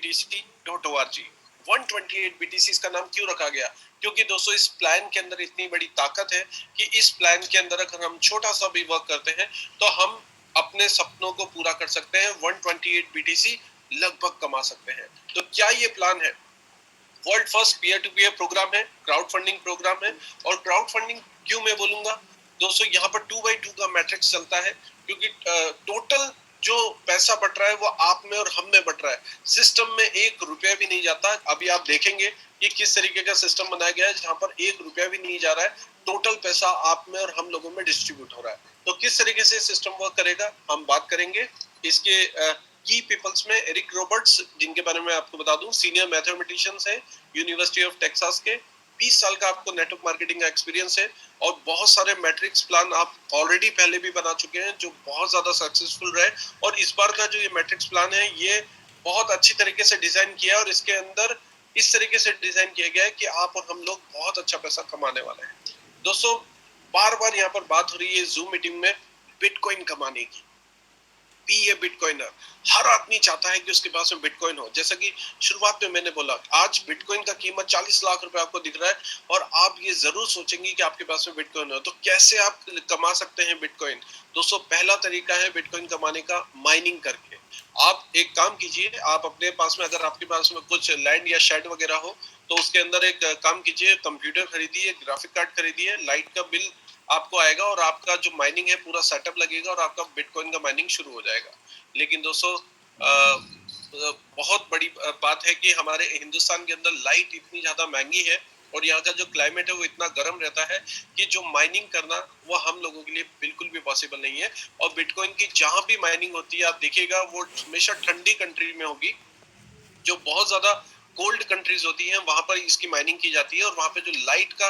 128btc.org। 128 BTC का नाम क्यों रखा गया? क्योंकि दोस्तों इस प्लान के अंदर इतनी बड़ी ताकत है कि इस प्लान के अंदर अगर हम छोटा सा भी वर्क करते हैं तो हम अपने सपनों को पूरा कर सकते हैं। 128 BTC लगभग कमा सकते हैं। तो क्या ये प्लान है? World first peer to peer programme है, क्राउड फंडिंग प्रोग्राम है। और क्राउड फंडिंग क्यों मैं बोलूंगा दोस्तों, यहाँ पर 2x2 का मैट्रिक्स चलता है, क्योंकि टोटल जो पैसा बट रहा है वो आप में और हम में बट रहा है। सिस्टम में 1 रुपया भी नहीं जाता। अभी आप देखेंगे कि किस तरीके का सिस्टम बनाया गया है जहाँ पर 1 रुपया भी नहीं जा रहा है, टोटल पैसा आप में और हम लोगों में डिस्ट्रीब्यूट हो रहा है। तो किस तरीके से सिस्टम वर्क करेगा हम बात करेंगे। इसके की पीपल्स में एरिक रॉबर्ट्स, जिनके बारे में आपको बता दूं, सीनियर मैथमेटिशियंस है यूनिवर्सिटी ऑफ टेक्सास के। 20 साल का आपको नेटवर्क मार्केटिंग का एक्सपीरियंस है और बहुत सारे मैट्रिक्स प्लान आप ऑलरेडी पहले भी बना चुके हैं जो बहुत ज्यादा सक्सेसफुल रहे। और इस बार का जो ये मैट्रिक्स प्लान है ये बहुत अच्छी तरीके से डिजाइन किया है और इसके अंदर इस तरीके से डिजाइन किया गया है कि आप और हम लोग बहुत अच्छा पैसा कमाने वाले हैं। दोस्तों बार बार यहाँ पर बात हो रही है जूम मीटिंग में बिटकॉइन कमाने की। बी ए बिटकॉइनर, हर आदमी चाहता है कि उसके पास में बिटकॉइन हो। जैसा कि शुरुआत में मैंने बोला, आज बिटकॉइन का कीमत 40 लाख रुपए आपको दिख रहा है और आप ये जरूर सोचेंगे कि आपके पास में बिटकॉइन हो। तो कैसे आप कमा सकते हैं बिटकॉइन? दोस्तों पहला तरीका है बिटकॉइन कमाने का, माइनिंग करके। आप एक काम कीजिए, आप अपने पास में, अगर आपके पास में कुछ लैंड या शेड वगैरह हो तो उसके अंदर एक काम कीजिए, कंप्यूटर खरीदिए, ग्राफिक कार्ड खरीदिए, लाइट का बिल आपको आएगा और आपका जो माइनिंग है पूरा सेटअप लगेगा और आपका बिटकॉइन का माइनिंग शुरू हो जाएगा। लेकिन दोस्तों बहुत बड़ी बात है कि हमारे हिंदुस्तान के अंदर लाइट इतनी ज्यादा महंगी है और यहाँ का जो क्लाइमेट है वो इतना गर्म रहता है कि जो माइनिंग करना वो हम लोगों के लिए बिल्कुल भी पॉसिबल नहीं है। और बिटकॉइन की जहां भी माइनिंग होती है आप देखिएगा वो हमेशा ठंडी कंट्री में होगी। जो बहुत ज्यादा कोल्ड कंट्रीज होती हैं वहां पर इसकी माइनिंग की जाती है और वहां पे जो लाइट का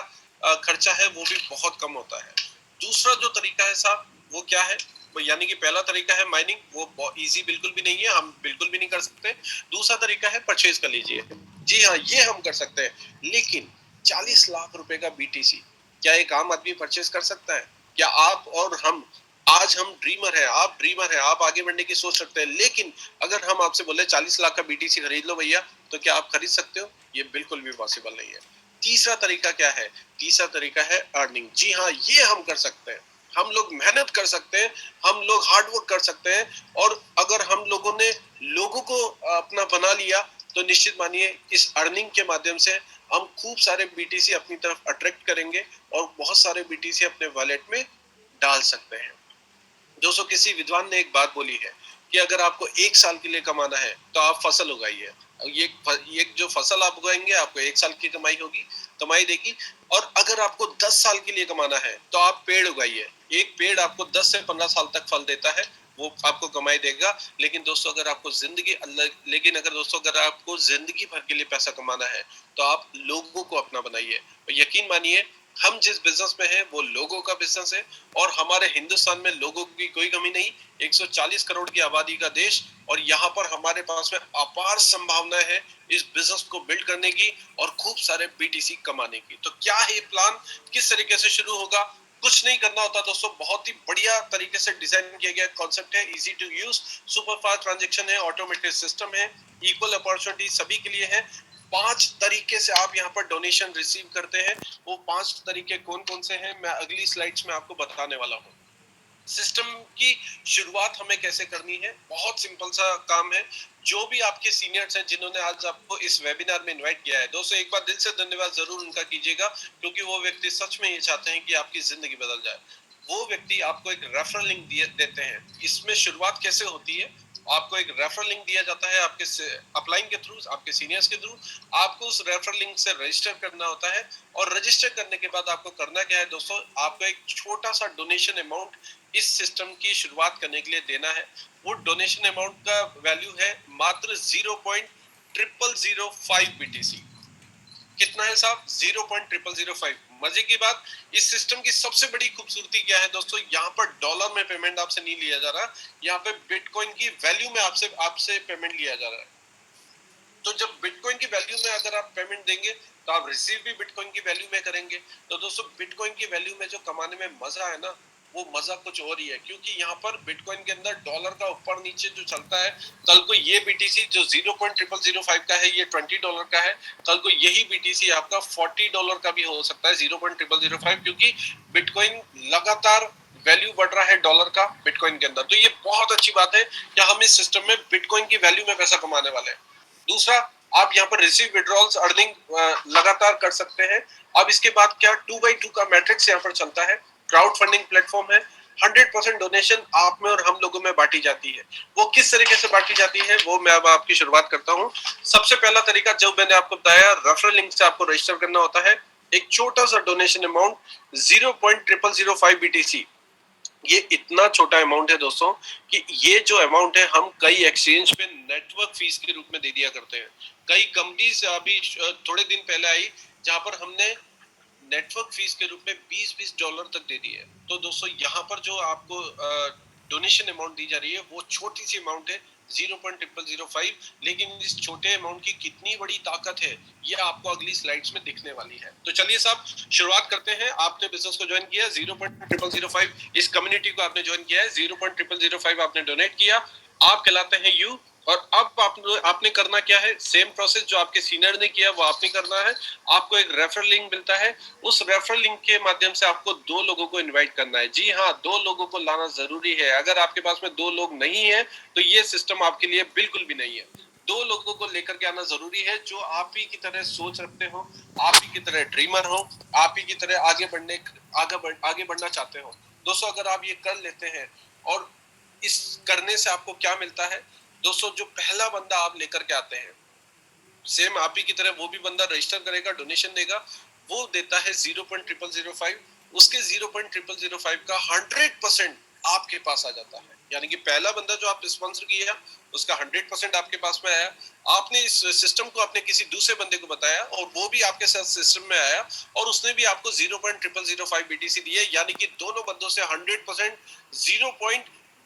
खर्चा है वो भी बहुत कम होता है। दूसरा जो तरीका है साहब वो क्या है? यानी कि पहला तरीका है माइनिंग, वो इजी बिल्कुल भी नहीं है, हम बिल्कुल भी नहीं कर सकते। दूसरा तरीका है परचेज कर लीजिए। जी हाँ, ये हम कर सकते हैं। लेकिन 40 लाख रुपए का बीटीसी क्या एक आम आदमी परचेज कर सकता है? क्या आप और हम, आज हम ड्रीमर है, आप ड्रीमर है, आप आगे बढ़ने की सोच सकते हैं, लेकिन अगर हम आपसे बोले 40 लाख का बीटीसी खरीद लो भैया, तो क्या आप खरीद सकते हो? ये बिल्कुल भी पॉसिबल नहीं है। तीसरा तरीका क्या है? तीसरा तरीका है अर्निंग। जी हाँ, ये हम कर सकते हैं। हम लोग मेहनत कर सकते हैं, हम लोग हार्ड वर्क कर सकते हैं और अगर हम लोगों ने लोगों को अपना बना लिया तो निश्चित मानिए इस अर्निंग के माध्यम से हम खूब सारे बीटीसी अपनी तरफ अट्रैक्ट करेंगे और बहुत सारे बीटीसी अपने वॉलेट में डाल सकते हैं। दोस्तों किसी विद्वान ने एक बात बोली है कि अगर आपको 1 साल के लिए कमाना है तो आप फसल उगाइए। ये जो फसल आप उगाएंगे आपको 1 साल की कमाई देगी। और अगर आपको 10 साल के लिए कमाना है तो आप पेड़ उगाइए। एक पेड़ आपको 10 से 15 साल तक फल देता है, वो आपको कमाई देगा। लेकिन दोस्तों अगर आपको जिंदगी भर के लिए पैसा कमाना है तो आप लोगों को अपना बनाइए। यकीन मानिए हम जिस बिजनेस में हैं वो लोगों का बिजनेस है और हमारे हिंदुस्तान में लोगों की कोई कमी नहीं। 140 करोड़ की आबादी का देश और यहाँ पर हमारे पास में अपार संभावनाएं है इस बिजनेस को बिल्ड करने की और खूब सारे बीटीसी कमाने की। तो क्या है प्लान, किस तरीके से शुरू होगा? कुछ नहीं करना होता दोस्तों, बहुत ही बढ़िया तरीके से डिजाइन किया गया कॉन्सेप्ट है, easy to use, super fast transaction है, ऑटोमेटेड सिस्टम है, इक्वल अपॉर्चुनिटी सभी के लिए है। 5 तरीके से आप यहाँ पर डोनेशन रिसीव करते हैं। वो 5 तरीके कौन कौन से हैं मैं अगली स्लाइड्स में आपको बताने वाला हूँ। सिस्टम की शुरुआत हमें कैसे करनी है, बहुत सिंपल सा काम है। जो भी आपके सीनियर्स हैं जिन्होंने आज आपको इस वेबिनार में इनवाइट किया है, दोस्तों एक बार दिल से धन्यवाद जरूर उनका कीजिएगा, क्योंकि वो व्यक्ति सच में ये चाहते हैं कि आपकी जिंदगी बदल जाए। वो व्यक्ति आपको एक रेफरल लिंक देते हैं। इसमें शुरुआत कैसे होती है? आपको एक रेफरल लिंक दिया जाता है आपके अपलाइन के थ्रू, आपके सीनियर्स के थ्रू। आपको उस रेफरल लिंक से रजिस्टर करना होता है और रजिस्टर करने के बाद आपको करना क्या है दोस्तों, आपको एक छोटा सा डोनेशन अमाउंट इस सिस्टम की शुरुआत करने के लिए देना है। वो डोनेशन अमाउंट का वैल्यू है मात्र 0.0005 बीटीसी। कितना है साहब? 0.0005। मजे की बात, इस सिस्टम की सबसे बड़ी खूबसूरती क्या है दोस्तों, यहाँ पर डॉलर में पेमेंट आपसे नहीं लिया जा रहा, यहाँ पे बिटकॉइन की वैल्यू में आपसे पेमेंट लिया जा रहा है। तो जब बिटकॉइन की वैल्यू में अगर आप पेमेंट देंगे तो आप रिसीव भी बिटकॉइन की वैल्यू में करेंगे। तो दोस्तों बिटकॉइन की वैल्यू में जो कमाने में मजा है ना, वो मजा कुछ और ही है, क्योंकि यहाँ पर बिटकॉइन के अंदर डॉलर का ऊपर नीचे जो चलता है, कल को ये बीटीसी जो $0.0005 का है ये $20 का है, कल को यही बीटीसी आपका $40 का भी हो सकता है, 0.0005, क्योंकि बिटकॉइन लगातार वैल्यू बढ़ रहा है डॉलर का बिटकॉइन के अंदर। तो ये बहुत अच्छी बात है कि हम इस सिस्टम में बिटकॉइन की वैल्यू में पैसा कमाने वाले हैं। दूसरा, आप यहाँ पर रिसीव विड्रॉल्स अर्निंग लगातार कर सकते हैं। अब इसके बाद क्या 2x2 का मैट्रिक्स यहाँ पर चलता है, क्राउड फंडिंग प्लेटफॉर्म है, 100% डोनेशन आप में और हम लोगों में बांटी जाती है। वो किस तरीके से बांटी जाती है वो मैं अब आपकी शुरुआत करता हूँ। सबसे पहला तरीका जो मैंने आपको बताया, रेफरल लिंक से आपको रजिस्टर करना होता है। एक छोटा सा डोनेशन अमाउंट 0.0005 BTC, ये इतना छोटा अमाउंट है दोस्तों कि ये जो अमाउंट है हम कई एक्सचेंज पे नेटवर्क फीस के रूप में दे दिया करते हैं। कई कंपनीज अभी थोड़े दिन पहले आई जहां पर हमने नेटवर्क फीस के रूप में $20 तक दे दी है। तो दोस्तों यहाँ पर जो आपको डोनेशन अमाउंट दी जा रही है वो छोटी सी अमाउंट है 0.0005, लेकिन इस छोटे अमाउंट की कितनी बड़ी ताकत है ये आपको अगली स्लाइड्स में दिखने वाली है। तो चलिए साहब शुरुआत करते हैं। आपने बिजनेस को ज्वाइन किया, 0.0005 इस कम्युनिटी को आपने ज्वाइन किया है, 0.0005 आपने डोनेट किया, आप कहलाते हैं यू। और अब आपने करना क्या है, सेम प्रोसेस जो आपके सीनियर ने किया वो आपने करना है। आपको एक रेफरल लिंक मिलता है, उस रेफरल लिंक के माध्यम से आपको 2 लोगों को इनवाइट करना है। जी हाँ, 2 लोगों को लाना जरूरी है। अगर आपके पास में 2 लोग नहीं है तो ये सिस्टम आपके लिए बिल्कुल भी नहीं है। 2 लोगों को लेकर के आना जरूरी है जो आप ही की तरह सोच रखते हो, आप ही की तरह ड्रीमर हो, आप ही की तरह आगे बढ़ना चाहते हो। दोस्तों अगर आप ये कर लेते हैं, और इस करने से आपको क्या मिलता है दोस्तों, जो पहला बंदा आप लेकर के आते हैं, सेम आप ही की तरह वो भी बंदा रजिस्टर करेगा, डोनेशन देगा, वो देता है 0.0005, उसके 0.0005 का 100% आपके पास आ जाता है। यानी कि पहला बंदा जो आप स्पॉन्सर किया उसका 100% आपके पास में आया, आपने इस सिस्टम को अपने किसी दूसरे बंदे को बताया और वो भी आपके साथ सिस्टम में आया और उसने भी आपको 0.0005 BTC दिए, यानी कि दोनों बंदों से 100%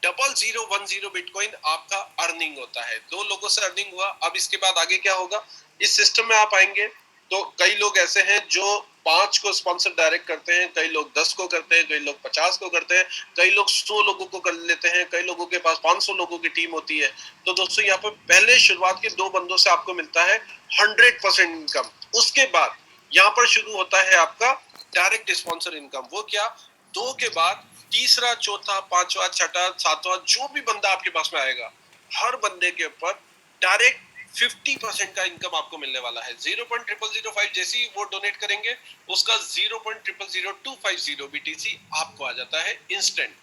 0.0010 बिटकॉइन आपका अर्निंग होता है। 2 लोगों से अर्निंग हुआ। अब इसके बाद आगे क्या होगा, इस सिस्टम में आप आएंगे तो कई लोग ऐसे हैं जो 5 को स्पॉन्सर डायरेक्ट करते हैं, कई लोग 10 को करते हैं, कई लोग 50 को करते हैं, कई लोग 100 लोगों को कर लेते हैं, कई लोगों के पास 500 लोगों की टीम होती है। तो दोस्तों यहाँ पर पहले शुरुआत के 2 बंदों से आपको मिलता है 100% इनकम। उसके बाद यहाँ पर शुरू होता है आपका डायरेक्ट स्पॉन्सर इनकम। वो क्या, 2 के बाद तीसरा, चौथा, पांचवा, छठा, सातवां जो भी बंदा आपके पास में आएगा, हर बंदे के ऊपर डायरेक्ट 50% का इनकम आपको मिलने वाला है। 0.0005 जैसे ही वो डोनेट करेंगे उसका 0.000250 BTC आपको आ जाता है इंस्टेंट।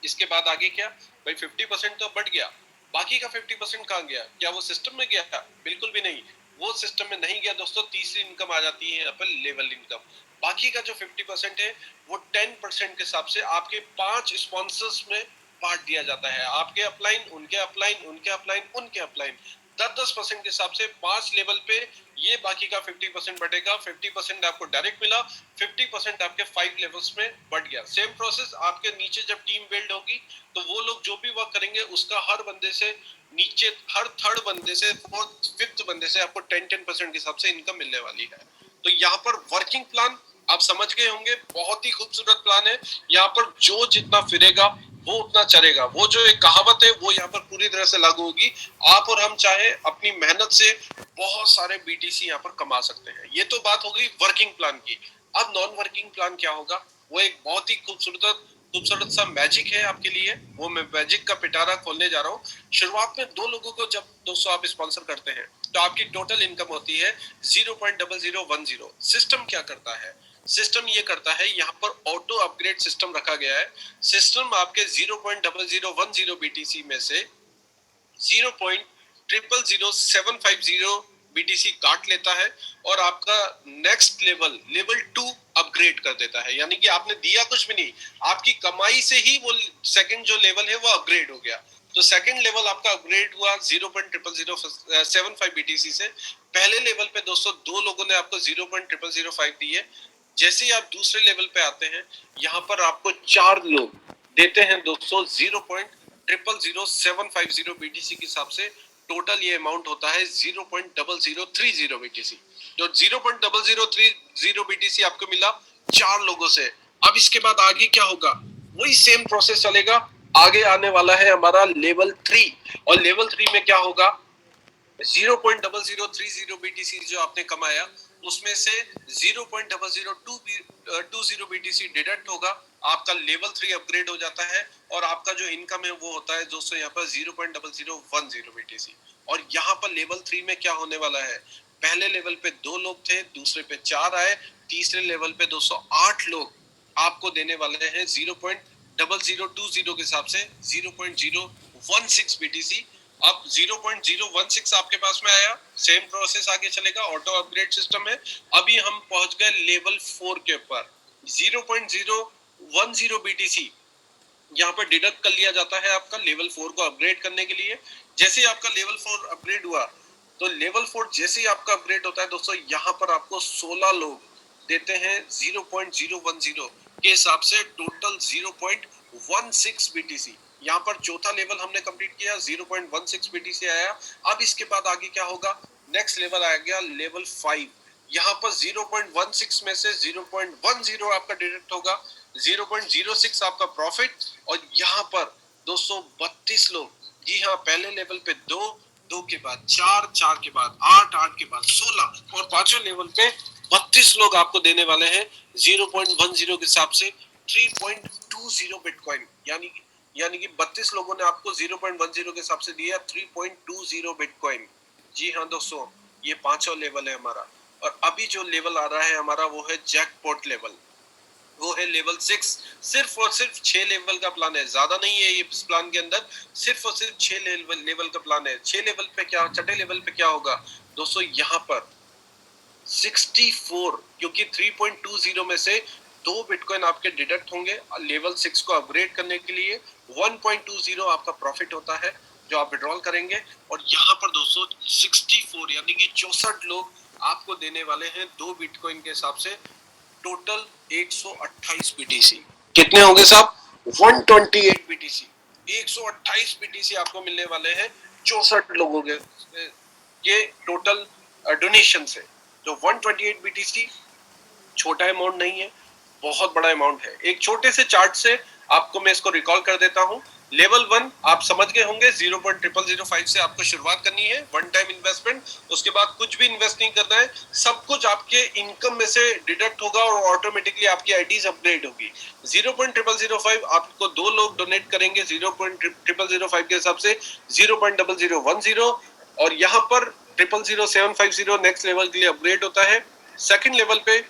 इसके बाद आगे क्या भाई, 50% तो बढ़ गया, बाकी का 50% कहाँ गया? क्या वो सिस्टम में गया? बिल्कुल भी नहीं, वो सिस्टम में नहीं गया दोस्तों। तीसरी इनकम आ जाती है अपन लेवल इनकम। बाकी का जो 50% है वो 10% के हिसाब से आपके 5 स्पॉन्सर्स में बांट दिया जाता है। आपके अपलाइन, उनके अपलाइन, उनके अपलाइन, उनके अपलाइन, 10-10% के हिसाब से 5 लेवल पे ये बाकी का 50% बढ़ेगा। 50% आपको डायरेक्ट मिला, 50% आपके 5 लेवल्स में बढ़ गया। सेम प्रोसेस आपके नीचे जब टीम बिल्ड होगी तो वो लोग जो भी वर्क करेंगे उसका हर बंदे से नीचे, हर थर्ड बंदे से, फोर्थ, फिफ्थ बंदे से आपको 10-10% के हिसाब से इनकम मिलने वाली है। तो यहाँ पर वर्किंग प्लान आप समझ गए होंगे, बहुत ही खूबसूरत प्लान है। यहाँ पर जो जितना फिरेगा वो उतना चलेगा। वो जो एक कहावत है वो यहाँ पर पूरी तरह से लागू होगी। आप और हम चाहे अपनी मेहनत से बहुत सारे बीटीसी यहाँ पर कमा सकते हैं। ये तो बात हो गई वर्किंग प्लान की। अब नॉन वर्किंग प्लान क्या होगा, वो एक बहुत ही खूबसूरत सा मैजिक है आपके लिए। वो मैं मैजिक का पिटारा खोलने जा रहा हूँ। शुरुआत में 2 लोगों को जब दोस्तों आप स्पॉन्सर करते हैं तो आपकी टोटल इनकम होती है 0.0010। सिस्टम क्या करता है, सिस्टम ये करता है, यहाँ पर ऑटो अपग्रेड सिस्टम रखा गया है। सिस्टम आपके 0.0010 BTC में से 0.000750 BTC काट लेता है और आपका नेक्स्ट लेवल 2 अपग्रेड कर देता है। यानी कि आपने दिया कुछ भी नहीं, आपकी कमाई से ही वो सेकंड जो लेवल है वो अपग्रेड हो गया। तो सेकंड लेवल आपका अपग्रेड हुआ 0.0075 BTC से। पहले लेवल पे दोस्तों 2 लोगों ने आपको 0.0005 दी है। जैसे ही आप दूसरे लेवल पे आते हैं, यहाँ पर आपको 4 लोग देते हैं दोस्तों 0.000750 BTC के हिसाब से। टोटल ये अमाउंट होता है 0.0030 BTC। जो 0.0030 BTC आपको मिला 4 लोगों से, अब इसके बाद आगे क्या होगा, वही सेम प्रोसेस चलेगा। आगे आने वाला है हमारा लेवल 3, और लेवल 3 में क्या होगा, 0.0030 BTC जो आपने कमाया उसमें से 0.00220 BTC डिडक्ट होगा, आपका लेवल 3 अपग्रेड हो जाता है, और आपका जो इनकम है वो होता है दोस्तों यहाँ पर 0.0010 BTC। और यहाँ पर लेवल 3 में क्या होने वाला है, पहले लेवल पे 2 लोग थे, दूसरे पे 4 आए, तीसरे लेवल पे 208 लोग आपको देने वाले हैं 0.0020 के हिसाब से 0.016 BTC। अब 0.016 आपके पास में आया, सेम प्रोसेस आगे चलेगा, ऑटो अपग्रेड सिस्टम है। अभी हम पहुंच गए लेवल 4 के ऊपर, 0.010 BTC यहाँ पर डिडक्ट कर लिया जाता है आपका लेवल 4 को अपग्रेड करने के लिए। जैसे ही आपका लेवल 4 अपग्रेड हुआ, तो लेवल 4 जैसे ही आपका अपग्रेड होता है दोस्तों, यहाँ पर आपको 16 लोग देते हैं 0.010 के हिसाब से टोटल 0.16 BTC। यहाँ पर चौथा लेवल हमने कंप्लीट किया, 0.16 BTC आया। अब इसके बाद आगे क्या होगा, नेक्स्ट लेवल आ गया लेवल 5। यहाँ पर 0.16 में से 0.10 आपका डिडक्ट होगा, 0.06 आपका प्रॉफिट, और यहाँ पर 232 लोग, जी हाँ, पहले लेवल पे 2, 2 के बाद 4, 4 के बाद 8, 8 के बाद 16, और पांचवें लेवल पे 32 लोग आपको देने वाले हैं 0.10 के हिसाब से 3.20 बिटकॉइन। यानी कि 32 लोगों ने आपको 0.10 के हिसाब से दिया 3.20 बिटकॉइन। जी हाँ दोस्तों, ये पांचवा लेवल है हमारा। और अभी जो लेवल आ रहा है हमारा वो है जैकपॉट लेवल, वो है लेवल 6। सिर्फ और सिर्फ 6 लेवल का प्लान है, ज्यादा नहीं है ये इस प्लान के अंदर, सिर्फ और सिर्फ 6 लेवल का प्लान है। 6 लेवल पे क्या, छठे लेवल पे क्या होगा दोस्तों, यहाँ पर 64, क्योंकि 3.20 में से 2 बिटकॉइन आपके डिडक्ट होंगे लेवल 6 को अपग्रेड करने के लिए। 1.20 आपका प्रॉफिट होता है जो आप विड्रॉल करेंगे, और यहाँ पर दोस्तों 64 यानी कि 64 लोग आपको देने वाले हैं 2 बिटकॉइन के हिसाब से टोटल 128 BTC। कितने होंगे साहब, 128 BTC। 128 BTC आपको मिलने वाले हैं 64 लोगों के ये टोटल डोनेशन से। जो 128 BTC छोटा अमाउंट नहीं है, बहुत बड़ा अमाउंट है। एक छोटे से चार्ट से आपको मैं इसको रिकॉल कर देता हूँ। लेवल 1 आप समझ गए होंगे, 0.0005 से आपको शुरुआत करनी है, वन टाइम इन्वेस्टमेंट। उसके बाद कुछ भी इन्वेस्ट नहीं करना है, सब कुछ आपके इनकम में से डिडक्ट होगा और ऑटोमेटिकली आपकी आईडीज अपग्रेड होगी। 0.0005 आपको 2 लोग डोनेट करेंगे 0.0005 के हिसाब से 0.0010, और यहाँ पर 000750 नेक्स्ट लेवल के लिए अपग्रेड होता है। सेकंड लेवल पे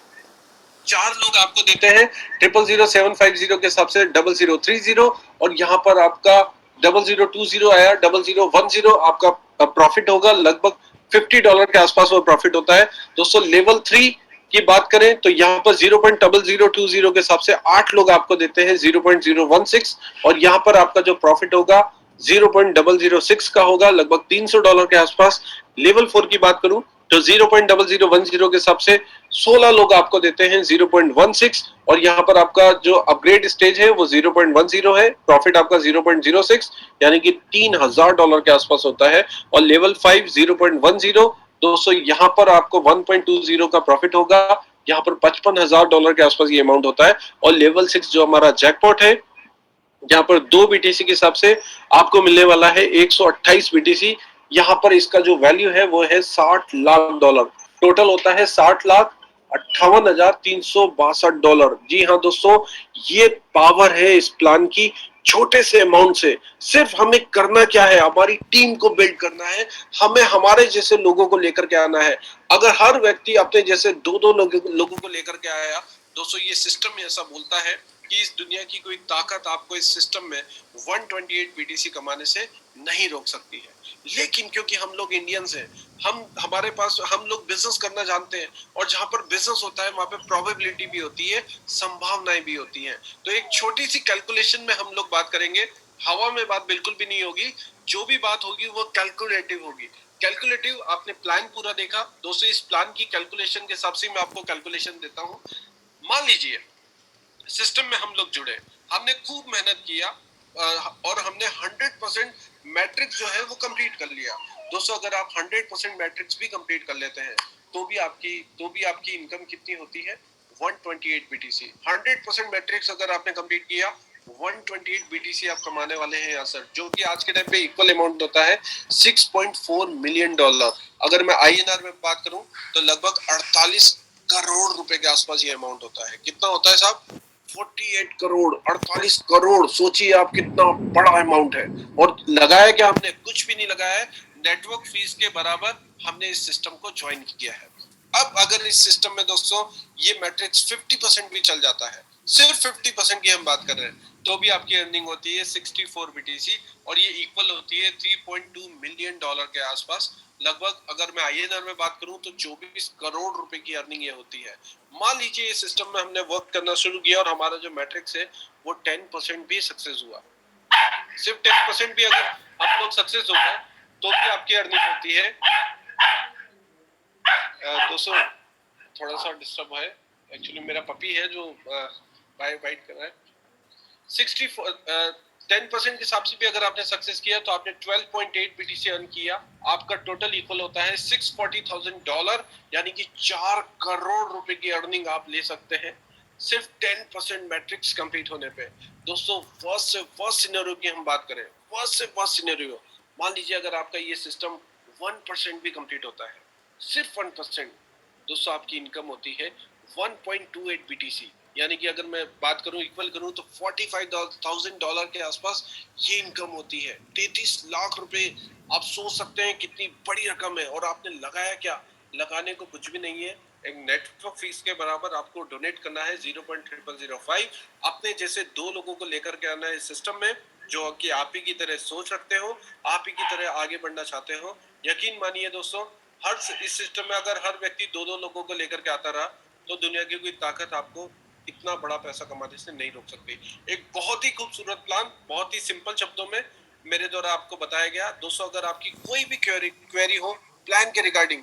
4 लोग आपको देते हैं 000750 के हिसाब से 0030, और यहाँ पर आपका 0020 आया, 0010 आपका प्रॉफिट होगा, लगभग $50 के आसपास वो प्रॉफिट होता है दोस्तों। लेवल 3 की बात करें तो यहाँ पर 0.0020 के हिसाब से 8 लोग आपको देते हैं 0.016, और यहाँ पर आपका जो प्रॉफिट होगा 0.006 का होगा, लगभग $300 के आसपास। लेवल 4 की बात करूं तो 0.0010 के हिसाब से 16 लोग आपको देते हैं 0.16, और यहाँ पर आपका जो अपग्रेड स्टेज है वो 0.10 है, प्रॉफिट आपका 0.06 यानी कि $3000 के आसपास होता है। और लेवल 5 0.10 दोस्तों, यहाँ पर आपको 1.20 का प्रॉफिट होगा, यहाँ पर $55,000 के आसपास ये अमाउंट होता है। और लेवल 6 जो हमारा जैकपॉट है, यहाँ पर 2 BTC के हिसाब से आपको मिलने वाला है 128 BTC। यहाँ पर इसका जो वैल्यू है वो है $60 लाख, टोटल होता है $60,58,362। जी हाँ दोस्तों, ये पावर है इस प्लान की। छोटे से अमाउंट से सिर्फ हमें करना क्या है, हमारी टीम को बिल्ड करना है, हमें हमारे जैसे लोगों को लेकर के आना है। अगर हर व्यक्ति अपने जैसे 2-2 लोगों को लेकर के आया दोस्तों, ये सिस्टम ऐसा बोलता है कि इस दुनिया की कोई ताकत आपको इस सिस्टम में 128 BTC कमाने से नहीं रोक सकती है। लेकिन क्योंकि हम लोग इंडियंस हैं, हमारे पास हम लोग बिजनेस करना जानते हैं, और जहां पर बिजनेस होता है वहां पे प्रोबेबिलिटी भी होती है, संभावनाएं भी होती हैं। तो एक छोटी सी कैलकुलेशन में हम लोग बात करेंगे, हवा में बात बिल्कुल भी नहीं होगी। जो भी बात होगी वो कैलकुलेटिव होगी। कैलकुलेटिव, आपने प्लान पूरा देखा दोस्तों, इस प्लान की कैलकुलेशन के हिसाब से मैं आपको कैलकुलेशन देता हूँ। मान लीजिए सिस्टम में हम लोग जुड़े, हमने खूब मेहनत किया, और हमने 100% मैट्रिक्स जो है वो कंप्लीट कर लिया। दोस्तों, अगर आप 100% मैट्रिक्स भी कंप्लीट कर लेते हैं तो भी आपकी इनकम कितनी होती है, 128 BTC 100% मैट्रिक्स अगर आपने कंप्लीट किया 128 BTC आप कमाने वाले हैं यहाँ सर, जो कि आज के टाइम पे इक्वल अमाउंट होता है $6.4 मिलियन। अगर मैं INR में बात करूं तो लगभग 48 करोड़ रुपए के आसपास ये अमाउंट होता है। कितना होता है साहब? 48 करोड़, 48 करोड़, सोचिए आप कितना बड़ा अमाउंट है। और लगाया क्या हमने? कुछ भी नहीं लगाया है, नेटवर्क फीस के बराबर हमने इस सिस्टम को ज्वाइन किया है। अब अगर इस सिस्टम में दोस्तों ये मैट्रिक्स 50% भी चल जाता है, सिर्फ 50% की हम बात कर रहे हैं, तो भी आपकी अर्निंग होती है 64 BTC और ये इक्वल होती है $3.2 मिलियन के आसपास। लगभग अगर मैं INR में बात करूं तो 24 करोड़ रुपए की अर्निंग ये होती है। मान लीजिए ये सिस्टम में हमने वर्क करना शुरू किया और हमारा जो मैट्रिक्स है वो 10% भी सक्सेस हुआ, सिर्फ 10% भी अगर आप लोग सक्सेस हो गए तो भी आपकी अर्निंग होती है। दोस्तों थोड़ा सा डिस्टर्ब है, एक्चुअली मेरा पपी है जो बाइट कर रहा है। 10% के हिसाब से भी अगर आपने सक्सेस किया तो आपने 12.8 BTC अर्न किया। आपका टोटल इक्वल होता है $640,000, यानी कि 4 करोड़ रुपए की अर्निंग आप ले सकते हैं सिर्फ 10% मैट्रिक्स कंप्लीट होने पे। दोस्तों फर्स्ट से फर्स्ट सिनेरियो की हम बात करें, फर्स्ट से फर्स्ट सिनेरियो, मान लीजिए अगर आपका ये सिस्टम 1% भी कंप्लीट होता है, सिर्फ 1%, दोस्तों आपकी इनकम होती है 1.28 BTC, यानी कि अगर मैं बात करूं इक्वल करूं तो $45,000 के आसपास ये इनकम होती है। 33 लाख रुपए, आप सोच सकते हैं कितनी बड़ी रकम है। और आपने लगाया क्या? लगाने को कुछ भी नहीं है, एक नेटवर्क फीस के बराबर आपको डोनेट करना है 0.0005। अपने जैसे 2 लोगों को लेकर के आना है इस सिस्टम में जो कि आप ही की तरह सोच रखते हो, आप ही की तरह आगे बढ़ना चाहते हो। यकीन मानिए दोस्तों, हर इस सिस्टम में अगर हर व्यक्ति 2-2 लोगों को लेकर के आता रहा तो दुनिया की कोई ताकत आपको इतना बड़ा पैसा कमाने से नहीं रोक सकती। एक बहुत ही खूबसूरत प्लान, बहुत ही सिंपल शब्दों में मेरे द्वारा आपको बताया गया। दोस्तों अगर आपकी कोई भी क्वेरी हो प्लान के रिगार्डिंग